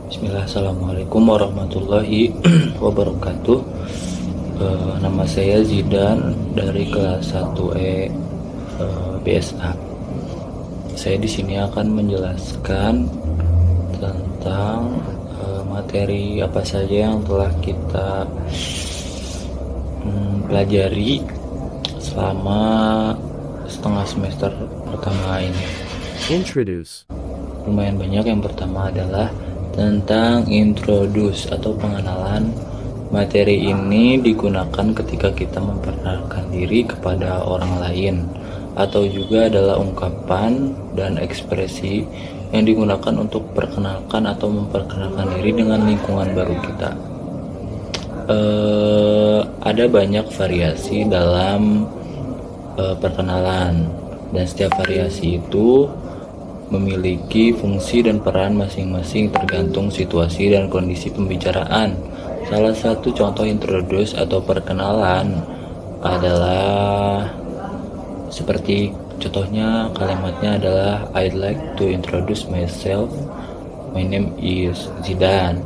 Bismillah, Assalamualaikum warahmatullahi wabarakatuh. Nama saya Zidan dari kelas 1E BSA. Saya di sini akan menjelaskan tentang materi apa saja yang telah kita pelajari selama setengah semester pertama ini. Introduce. Lumayan banyak. Yang pertama adalah tentang introduce atau pengenalan. Materi ini digunakan ketika kita memperkenalkan diri kepada orang lain, atau juga adalah ungkapan dan ekspresi yang digunakan untuk perkenalkan atau memperkenalkan diri dengan lingkungan baru kita. Ada banyak variasi dalam perkenalan, dan setiap variasi itu memiliki fungsi dan peran masing-masing tergantung situasi dan kondisi pembicaraan. Salah satu contoh introduce atau perkenalan adalah seperti contohnya, kalimatnya adalah I'd like to introduce myself. My name is Zidan.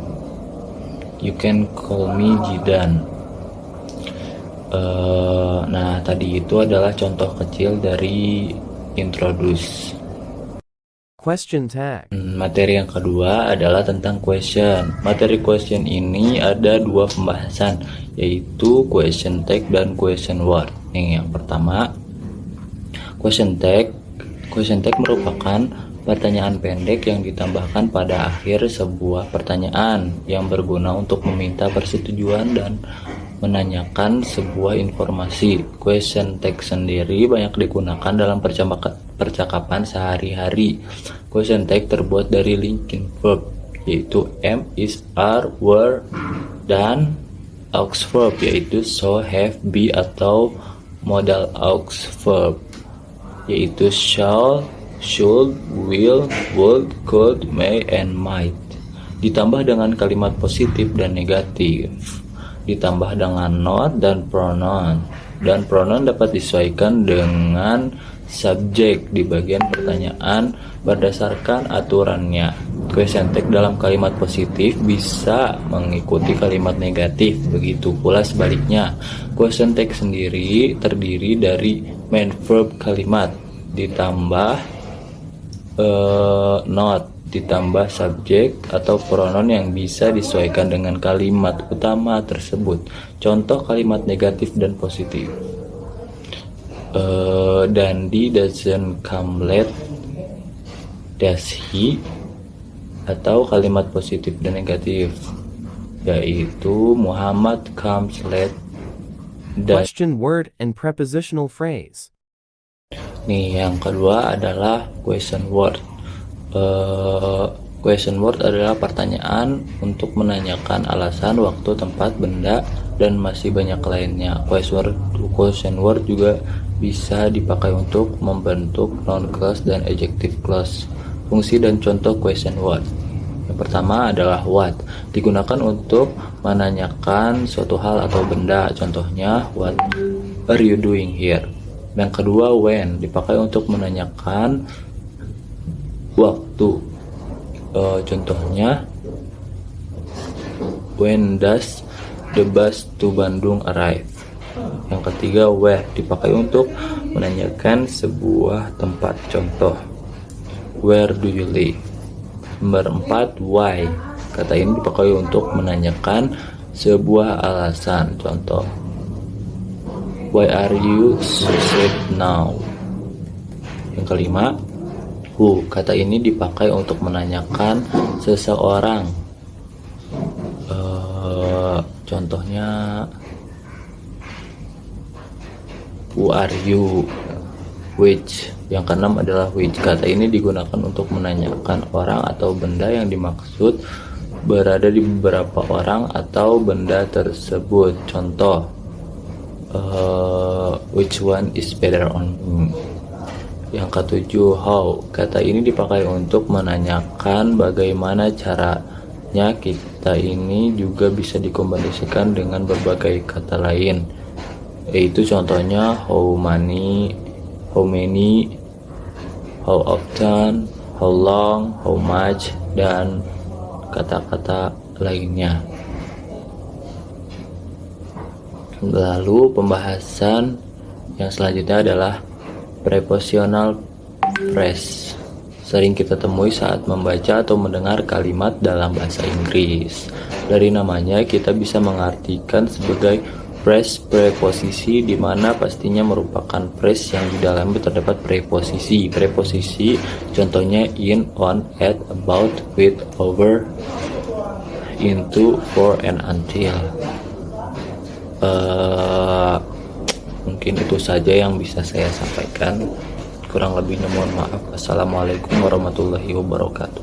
You can call me Zidan. Nah, tadi itu adalah contoh kecil dari introduce. Question tag. Materi yang kedua adalah tentang question. Materi question ini ada dua pembahasan, yaitu question tag dan question word. Yang pertama, question tag. Question tag merupakan pertanyaan pendek yang ditambahkan pada akhir sebuah pertanyaan yang berguna untuk meminta persetujuan dan menanyakan sebuah informasi. Question tag sendiri banyak digunakan dalam percakapan sehari-hari. Question tag terbuat dari linking verb, yaitu am, is, are, were, dan aux verb, yaitu so, have, be, atau modal aux verb, yaitu shall, should, will, would, could, may, and might. Ditambah dengan kalimat positif dan negatif. Ditambah dengan not dan pronoun. Dan pronoun dapat disesuaikan dengan subjek di bagian pertanyaan berdasarkan aturannya. Question tag dalam kalimat positif bisa mengikuti kalimat negatif, begitu pula sebaliknya. Question tag sendiri terdiri dari main verb kalimat ditambah not ditambah subjek atau pronoun yang bisa disesuaikan dengan kalimat utama tersebut. Contoh kalimat negatif dan positif. Dandi doesn't come late, does he? Atau kalimat positif dan negatif, yaitu Muhammad comes late. Question word and prepositional phrase. Nih, yang kedua adalah question word. Question word adalah pertanyaan untuk menanyakan alasan, waktu, tempat, benda, dan masih banyak lainnya. Question word juga bisa dipakai untuk membentuk noun clause dan adjective clause. Fungsi dan contoh question word. Yang pertama adalah what, digunakan untuk menanyakan suatu hal atau benda. Contohnya, what are you doing here? Yang kedua, when, dipakai untuk menanyakan waktu. Contohnya, when does the bus to Bandung arrive? Yang ketiga, where, dipakai untuk menanyakan sebuah tempat. Contoh, where do you live? Nomor 4, why, kata ini dipakai untuk menanyakan sebuah alasan. Contoh, why are you so sad now? Yang kelima, who, kata ini dipakai untuk menanyakan seseorang. Contohnya, who are you? Which. Yang keenam adalah which, kata ini digunakan untuk menanyakan orang atau benda yang dimaksud berada di beberapa orang atau benda tersebut. Contoh, which one is better on me? Yang ketujuh, how, kata ini dipakai untuk menanyakan bagaimana caranya. Kita ini juga bisa dikombinasikan dengan berbagai kata lain, yaitu contohnya how many, how often, how long, how much, dan kata-kata lainnya. Lalu pembahasan yang selanjutnya adalah prepositional phrase. Sering kita temui saat membaca atau mendengar kalimat dalam bahasa Inggris. Dari namanya kita bisa mengartikan sebagai phrase preposisi, di mana pastinya merupakan phrase yang di dalamnya terdapat preposisi. Preposisi contohnya in, on, at, about, with, over, into, for, and until. Mungkin itu saja yang bisa saya sampaikan. Kurang lebihnya mohon maaf. Assalamualaikum warahmatullahi wabarakatuh.